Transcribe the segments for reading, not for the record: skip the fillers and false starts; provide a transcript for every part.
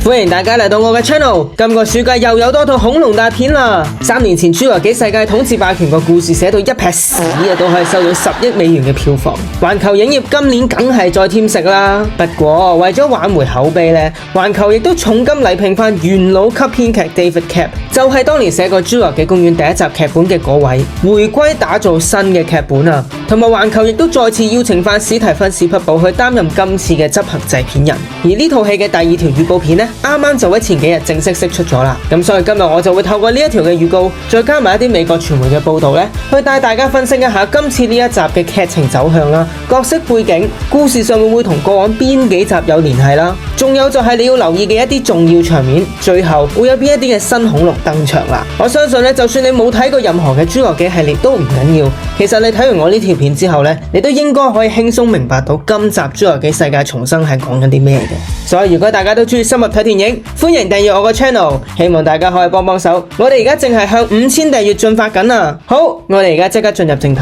歡迎大家嚟到我嘅 channel。今個暑假又有多套恐龍大片啦。3年前侏羅紀世界統治霸權個故事寫到一撇屎都可以收到10億美元嘅票房。環球影業今年梗係再添食啦。不過為咗挽回口碑呢，環球亦都重金禮聘翻元老級編劇 David Koepp， 就係當年寫過侏羅紀公園第一集劇本嘅嗰位，回歸打造新嘅劇本啊。同埋環球亦都再次邀請翻史提芬史匹堡去擔任今次嘅執行製片人。而呢套戲嘅第2條預告片呢，啱啱就喺前幾日正式釋出咗啦。咁所以今日我就會透過呢一條嘅預告，再加埋一啲美國傳媒嘅報道呢，去帶大家分析一下今次呢一集嘅劇情走向啦、角色背景、故事上會同過往邊幾集有聯繫啦。仲有就係你要留意嘅一啲重要場面，最後會有邊一啲嘅新恐龍登場啦。我相信呢，就算你冇睇過任何嘅侏羅紀系列都唔緊要。其實你睇完我呢條片之後呢，你都應該可以輕鬆明白到今集侏羅紀世界重生係講緊啲咩嘅。所以如果大家都中意深入睇電影，歡迎訂閱我個 channel， 希望大家可以幫手。我哋而家正係向5000訂閱進發緊啊！好，我哋而家即刻進入正題。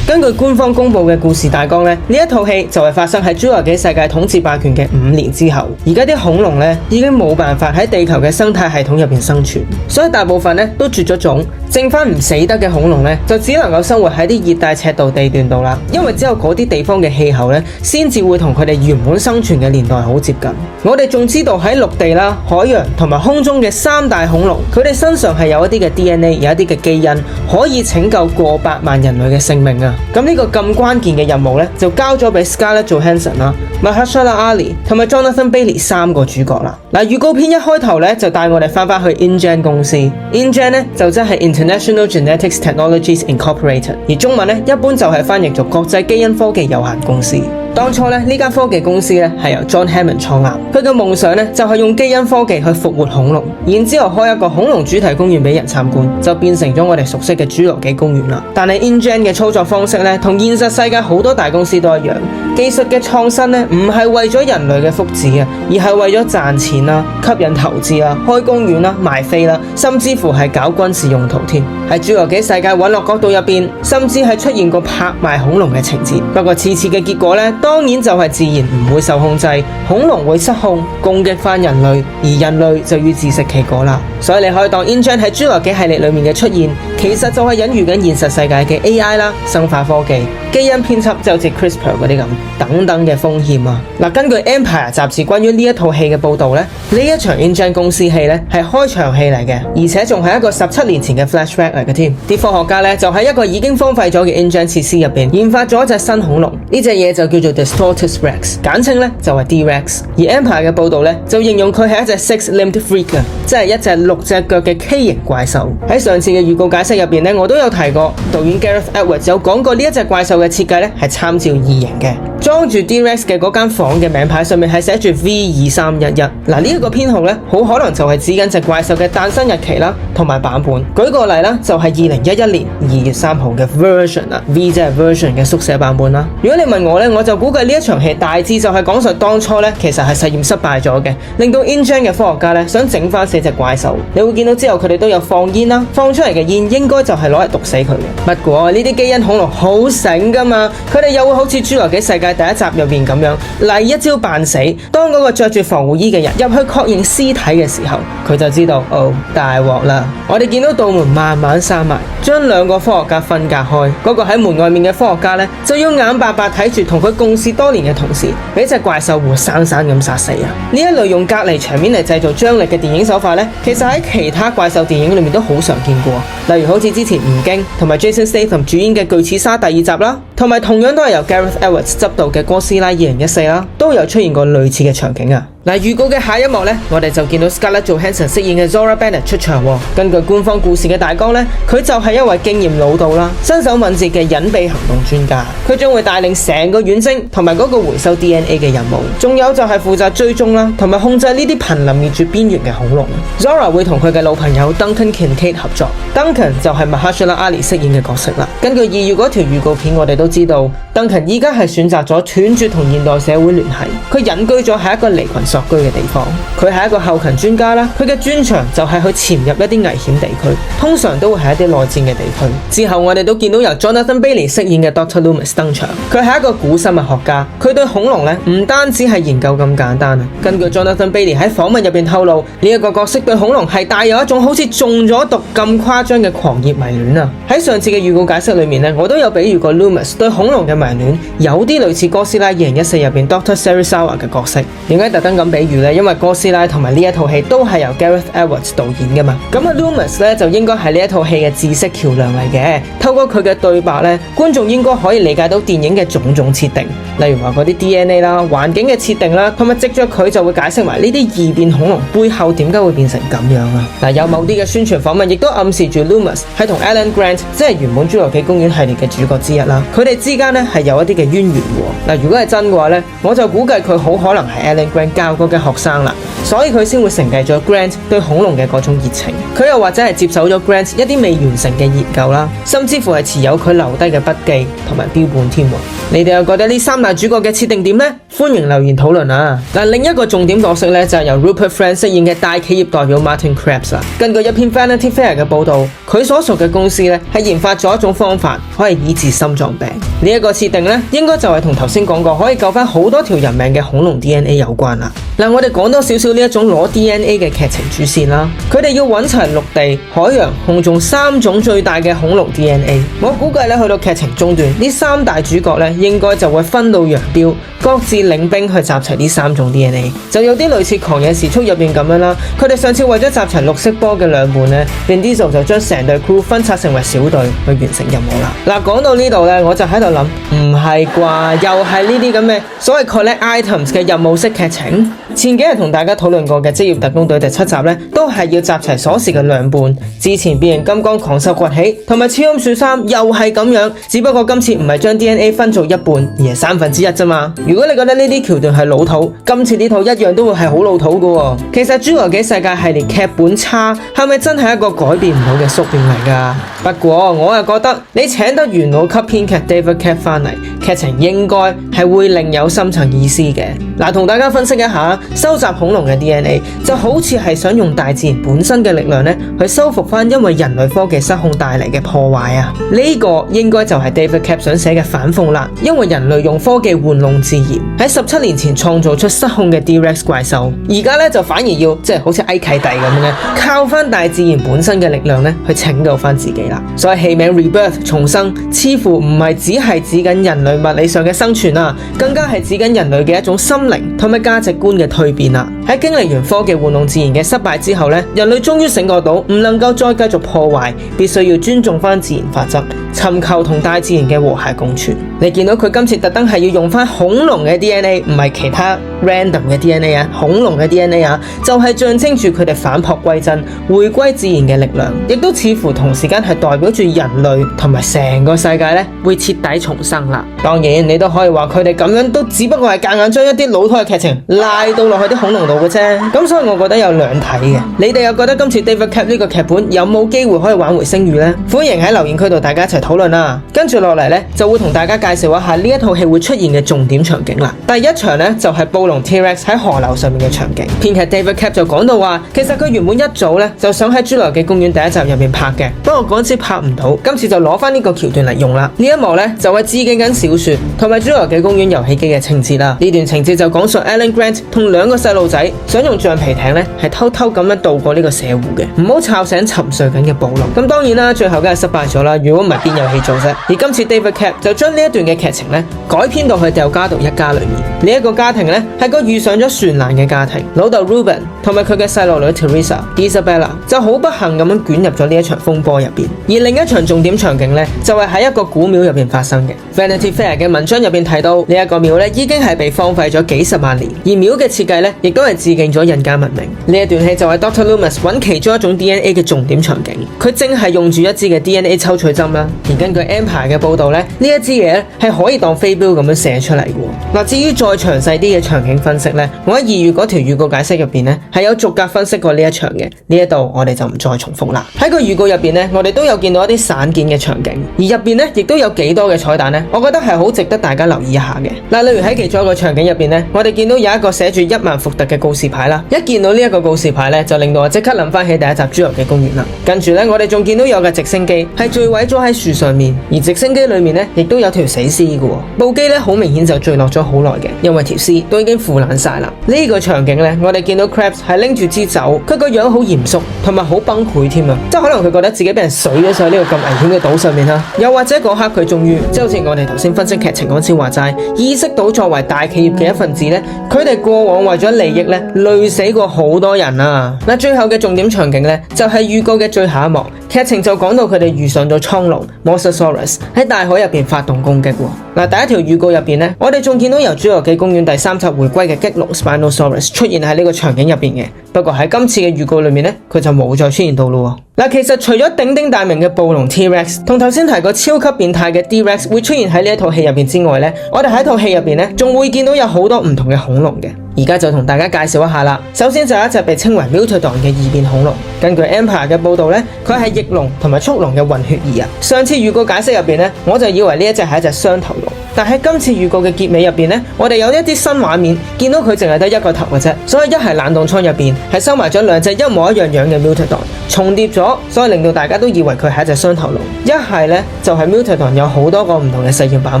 根據官方公布嘅故事大綱呢，呢一套戲就係發生喺侏羅紀世界統治霸權嘅5年之後。而家啲恐龍呢，已經冇辦法喺地球嘅生態系統入邊生存，所以大部分呢都絕咗種，剩翻唔死得嘅恐龍呢，就只能夠生活喺啲熱帶赤道地段度啦。因為只有嗰啲地方嘅氣候呢，先至會同佢哋原本生存嘅年代好接近。我哋仲知道喺陸地啦、海洋同埋空中嘅3大恐龍，佢哋身上係有一啲嘅 DNA， 有一啲嘅基因，可以拯救過百萬人類嘅性命啊！咁呢個咁關鍵嘅任務呢，就交咗俾 Scarlett Johansson 啦、Mahershala Ali 同埋 Jonathan Bailey 3個主角啦。嗱，預告片一開頭呢，就帶我哋翻去 InGen 公司。InGen 呢，就真係 International Genetics Technologies Incorporated， 而中文呢，一般就係翻譯做國際基因科技有限公司。當初呢間科技公司呢係由 John Hammond 創立，佢嘅夢想呢就係用基因科技去復活恐龍，然之後開一個恐龍主題公園俾人參觀，就變成咗我哋熟悉嘅侏羅紀公園啦。但係 InGen 嘅操作方式呢，同現實世界好多大公司都一樣，技術嘅創新呢唔係為咗人類嘅福祉啊，而係為咗賺錢啦、吸引投資啦、開公園啦、賣飛啦，甚至乎係搞軍事用途添。喺侏羅紀世界隕落角度入邊，甚至係出現過拍賣恐龍嘅情節。不過次嘅結果呢，當然就係自然唔會受控制，恐龍會失控攻擊翻人類，而人類就要自食其果啦。所以你可以當 InGen 喺侏羅紀系列裏面嘅出現，其實就係隱喻緊現實世界嘅 AI 啦、生化科技、基因編輯，就好似 CRISPR 嗰啲咁等等嘅風險啊。嗱，根據 Empire 雜誌關於呢一套戲嘅報道呢，呢一場 InGen 公司戲呢係開場戲嚟嘅，而且仲係一個17年前嘅 flashback 嚟嘅添。啲科學家呢就喺一個已經荒廢咗嘅 InGen 設施入邊研發咗一隻新恐龍，呢隻嘢就叫做 Distortus Rex， 簡稱呢就係 D-Rex。而 Empire 嘅報道呢就形容佢係一隻 six-limbed freak 啊，即係一隻6隻腳嘅畸形怪獸。喺上次嘅預告解釋入邊呢，我都有提過，導演 Gareth Edwards 有講過呢一隻怪獸嘅設計呢係參照異形嘅。裝住 D-Rex 嘅嗰間房嘅名牌上面係寫住 V2311。嗱，呢一個編號呢，好可能就係指緊隻怪獸嘅誕生日期啦，同埋版本。舉個例啦，就係2011年2月3號嘅 version 啦 ，V 即係 version 嘅縮寫版本啦。如果你問我呢，我就估計呢一場戲大致就係講述當初呢，其實係實驗失敗咗嘅，令到 InGen 嘅科學家呢想整翻4隻怪獸。你會見到之後佢哋都有放煙啦，放出嚟嘅煙應該就係攞嚟毒死佢嘅。不過呢啲基因恐龍好醒噶嘛，佢哋又會好似侏羅紀世界第一集入邊咁樣嚟一招扮死。當嗰個着住防護衣嘅人入去確認屍體嘅時候，佢就知道哦，大鑊啦！我哋見到道門慢慢閂埋，將2個科學家分隔開。嗰個喺門外面嘅科學家呢，就要眼白白睇住同佢共事多年嘅同事俾隻怪獸活生生咁殺死啊！呢一類用隔離場面嚟製造張力嘅電影手法呢，其實喺其他怪獸電影裏面都好常見過。例如好似之前吳京同埋 Jason Statham 主演嘅巨齒鯊第2集啦，同埋同樣都係由 Gareth Edwards 執導嘅哥斯拉2014啦，都有出現過類似嘅場景啊。嗱，預告嘅下一幕呢，我哋就見到 Scarlett Johansson 飾演嘅 Zora Bennett 出場喎。根據官方故事嘅大綱呢，佢就係一位經驗老道啦、身手敏捷嘅隱秘行動專家。佢將會帶領成個遠征同埋嗰個回收 DNA 嘅任務，仲有就係負責追蹤啦，同埋控制呢啲瀕臨滅絕邊緣嘅恐龍。Zora 會同佢嘅老朋友 Duncan Kincaid 合作。Duncan 就係 Mahershala Ali 飾演嘅角色啦。根據2月嗰條預告片，我哋都知道 Duncan 依家係選擇咗斷絕同現代社會聯繫，佢隱居咗喺一個離群作居嘅地方。佢係一個後勤專家啦，佢嘅專長就係去潛入一啲危險地區，通常都會係一啲內戰嘅地區。之後我哋都見到由 Jonathan Bailey 飾演嘅 Dr. Loomis 登場，佢係一個古生物學家，佢對恐龍咧唔單止係研究咁簡單啊。根據 Jonathan Bailey 喺訪問入邊透露，呢一個角色對恐龍係帶有一種好似中咗毒咁誇張嘅狂熱迷戀啊。喺上次嘅預告解釋裏面咧，我都有比喻過 Loomis 對恐龍嘅迷戀有啲類似哥斯拉2014入邊 Dr. Serizawa 嘅角色。點解特登咁比喻呢？因為哥斯拉同埋呢一套戲都係由 Gareth Edwards 導演噶嘛。咁啊 Loomis 咧就應該係呢一套戲嘅知識橋梁嚟嘅。透過佢嘅對白咧，觀眾應該可以理解到電影嘅種種設定，例如話嗰啲 DNA 啦、環境嘅設定啦，同埋藉着佢就會解釋埋呢啲異變恐龍背後點解會變成咁樣啊。嗱，有某啲嘅宣傳訪問亦都暗示住 Loomis 係同 Alan Grant， 即係原本侏羅紀公園系列嘅主角之一啦，佢哋之間咧係有一啲嘅淵源喎。嗱，如果係真嘅話咧，我就估計佢好可能係 Alan Grant 教過嘅學生啦，所以佢先會承繼咗 Grant 對恐龍嘅嗰種熱情。佢又或者係接手咗 Grant 一啲未完成嘅研究啦，甚至乎係持有佢留低嘅筆記同埋標本添。你哋又覺得呢三大主角嘅設定點呢？歡迎留言討論啊！嗱，另一個重點角色咧就係由 Rupert Friend 飾演嘅大企業代表 Martin Krebs 啦。根據一篇 Vanity Fair 嘅報道，佢所屬嘅公司咧係研發咗一種方法可以醫治心臟病。呢一個設定咧應該就係同頭先講過可以救翻好多條人命嘅恐龍 DNA 有關啦。嗱，我哋講多少少呢一種攞 DNA 嘅劇情主線啦。佢哋要揾齊陸地、海洋、空中三種最大嘅恐龍 DNA。我估計咧去到劇情中段，呢三大主角咧應該就會分道揚鑣，各自領兵去集齊呢三種 DNA， 就有啲類似狂野時速入邊咁樣啦。佢哋上次為咗集齊綠色波嘅兩半咧 Vin Diesel 就將成隊 crew 分拆成為小隊去完成任務啦。嗱，講到呢度咧，我就喺度諗，唔係啩？又係呢啲咁嘅所謂 collect items 嘅任務式劇情？前幾日同大家討論過嘅職業特工隊第7集咧，都係要集齊鎖匙嘅兩半。之前變形金剛狂獸崛起同埋超音速3又係咁樣，只不過今次唔係將 DNA 分做一半，而係1/3啫嘛。如果你覺得呢啲橋段係老土，今次呢套一樣都會係好老土噶。其實侏羅紀世界系列劇本差，係咪真係一個改變唔到嘅宿命嚟噶？不過我又覺得你請得元老級編劇 David Koepp 翻嚟，劇情應該係會另有深層意思嘅。嗱，同大家分析一下，收集恐龍嘅 DNA 就好似係想用大自然本身嘅力量咧，去修復翻因為人類科技失控帶嚟嘅破壞啊！呢個應該就係 David Koepp 想寫嘅反諷啦，因為人類用科技玩弄自然，喺17年前創造出失控嘅 D-Rex 怪獸，而家咧就反而要即係好似埃契弟咁樣，靠翻大自然本身嘅力量咧去拯救翻自己啦。所以戲名 Rebirth 重生，似乎唔係只係指緊人類物理上嘅生存啊，更加係指緊人類嘅一種心靈同埋價值觀嘅蛻變啦。喺經歷完科技玩弄自然嘅失敗之後咧，人類終於醒覺到唔能夠再繼續破壞，必須要尊重翻自然法則，尋求同大自然嘅和諧共存。你見到佢今次特登係要用翻恐龍嘅 DNA， 唔係其他 random 嘅 DNA 啊，恐龍嘅 DNA 啊，就係象徵住佢哋返璞歸真，回歸自然嘅力量，亦都似乎同時間係代表住人類同埋成個世界咧會徹底重生啦。當然你都可以話佢哋咁樣都只不過係夾硬將一啲老土嘅劇情拉到落去啲恐龍度嘅啫。咁所以我覺得有兩睇嘅。你哋又覺得今次 David Koepp 呢個劇本有冇機會可以挽回聲譽呢？歡迎喺留言區度大家一齊討論啦。跟住落嚟咧就會同大家介紹一下呢一套戲會出現嘅重點場景啦。第一場咧就係暴龍 T-Rex 喺河流上面嘅場景。編劇 David Koepp 就講到話，其實佢原本一早咧就想喺侏羅紀公園第一集入面拍嘅，不過嗰次拍唔到，今次就攞翻呢個橋段嚟用啦。呢一幕咧就係致敬緊小說同埋侏羅紀公園遊戲機嘅情節啦。呢段情節就講述 Alan Grant 同兩個細路仔想用橡皮艇咧係偷偷咁樣渡過呢個瀉湖嘅，唔好吵醒沉睡緊嘅暴龍。咁當然啦，最後梗係失敗咗啦。如果唔係邊有戲做啫？而今次 David Koepp 就將呢一段嘅劇情咧改編到去 Delgado 一家裏面。呢一個家庭咧係個遇上咗船難嘅家庭，老豆 Ruben 同埋佢嘅細路女 Teresa、Isabella 就好不幸咁樣捲入咗呢一場風波入邊。而另一場重點場景咧就係喺一個古廟入邊發生嘅。Vanity Fair 嘅文章入邊提到呢一個廟咧已經係被荒廢咗幾十萬年，而廟嘅設計咧亦都係致敬咗人間文明。呢一段戲就係 Dr. Loomis 揾其中一種 DNA 嘅重點場景，佢正係用住一支嘅 DNA 抽取針啦。而根據 Empire 嘅報道咧，呢一支嘢係可以當飛鏢咁樣射出嚟嘅。嗱，至於再詳細啲嘅場景分析咧，我喺2月嗰條預告解釋入邊咧係有逐格分析過呢一場嘅，呢一度我哋就唔再重複啦。喺個預告入邊咧，我哋都有見到一啲散件嘅場景，而入邊咧亦都有幾多嘅彩蛋咧，我覺得係好值得大家留意一下嘅。嗱，例如喺其中一個場景入邊咧，我哋見到有一個寫住1萬伏特嘅告示牌啦，一見到呢一個告示牌咧，就令到我即刻諗翻起第一集侏羅紀公園啦。跟住咧，我哋仲見到有架直升機係墜毀咗喺樹上面，而直升機裏面咧亦都有條死屍嘅。部機咧好明顯就墜落咗好耐嘅，因為條屍都已經腐爛晒啦。呢個場景咧，我哋見到 Krabs 係拎住支酒，佢個樣好嚴肅，同埋好崩潰添啊！即係可能佢覺得自己俾人水咗上呢個咁危險嘅島上面啦，又或者嗰刻佢終於，即係好似我哋頭先分析劇情嗰次話齋，意識到作為大企業嘅一份子咧，佢哋過往為咗利益咧累死過好多人啊！嗱，最後嘅重點場景咧就係預告嘅最後一幕，劇情就講到佢哋遇上咗蒼龍 Mosasaurus 喺大海入邊發動攻擊。嗱，第一條預告入邊咧，我哋仲見到由侏羅紀公園第3集回歸嘅激龍 Spinosaurus 出現喺呢個場景入邊嘅，不過喺今次嘅預告裏面咧，佢就冇再出現到咯。嗱，其實除咗鼎鼎大名嘅暴龍 T-Rex 同頭先提過超級變態嘅 D-Rex 會出現喺呢一套戲入邊之外咧，我哋喺套戲入邊咧仲會見到有好多唔同嘅恐龍嘅。而家就同大家介紹一下啦。首先就有一隻被稱為 Mutodon 嘅異變恐龍，根據 Empire 嘅報道咧，佢係翼龍同埋速龍嘅混血兒啊。上次預告解釋入邊咧，我就以為呢一隻係一隻雙頭龍，但喺今次預告嘅結尾入邊咧，我哋有一啲新畫面，見到佢淨係得一個頭嘅啫，所以一係冷凍倉入邊係收埋咗兩隻一模一樣樣嘅 Mutodon 重疊咗，所以令到大家都以為佢係一隻雙頭龍。一係咧就係 Mutodon 有好多個唔同嘅實驗版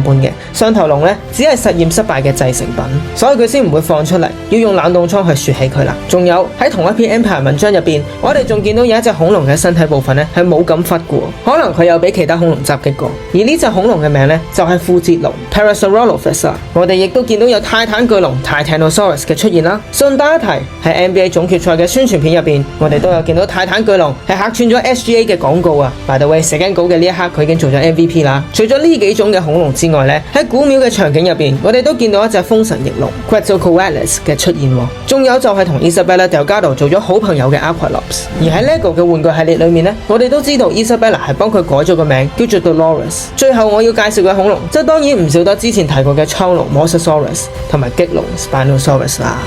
本嘅，雙頭龍咧只係實驗失敗嘅製成品，所以佢先唔會放出嚟，要用冷凍倉去雪起佢啦。仲有喺同一篇 Empire 文章入邊，我哋仲見到有一隻恐龍嘅身體部分咧係冇咁忽嘅，可能佢有俾其他恐龍襲擊過。而呢隻恐龍嘅名咧就係富節龍 Parasaurolophus。我哋亦都見到有泰坦巨龍 Titanosaurus 嘅出現啦。順帶一提，喺 NBA 總決賽嘅宣傳片入邊，我哋都有見到泰坦巨龍係客串咗 SGA 嘅廣告啊。By the way， 寫緊稿嘅呢一刻佢已經做咗 MVP 啦。除咗呢幾種嘅恐龍之外咧，喺古廟嘅場景入邊，我哋都見到一隻風神翼龍 Quetzalcoatlus 嘅出現。仲有就係同 Isabella Delgado 做咗好朋友嘅 Aqualops。而喺 LEGO 嘅玩具系列裏面咧，我哋都知道 Isabella 係幫佢改咗個名叫做 Dolores。最後我要介紹嘅恐龍，即係當然唔少得之前提過嘅蒼龍 Mosasaurus 同埋激龍 Spinosaurus 啦。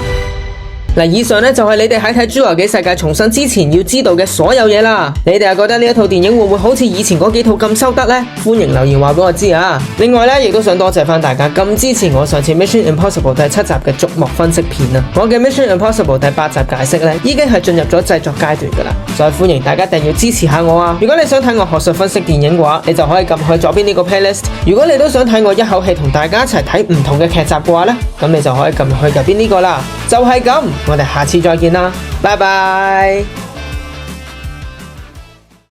嗱，以上咧就係你哋喺睇《侏羅紀世界重生》之前要知道嘅所有嘢啦。你哋又覺得呢一套電影會唔會好似以前嗰幾套咁收得呢？歡迎留言話俾我知啊！另外咧，亦都想多謝翻大家咁支持我上次 Mission Impossible 第7集嘅逐幕分析片啊！我嘅 Mission Impossible 第8集解釋咧，已經係進入咗製作階段噶啦，所以歡迎大家一定要支持下我啊！如果你想睇我學術分析電影嘅話，你就可以撳去左邊呢個 playlist。如果你都想睇我一口氣同大家一齊睇唔同嘅劇集嘅話咧，咁你就可以撳去右邊呢個啦。就係咁。我哋下次再見啦，拜拜。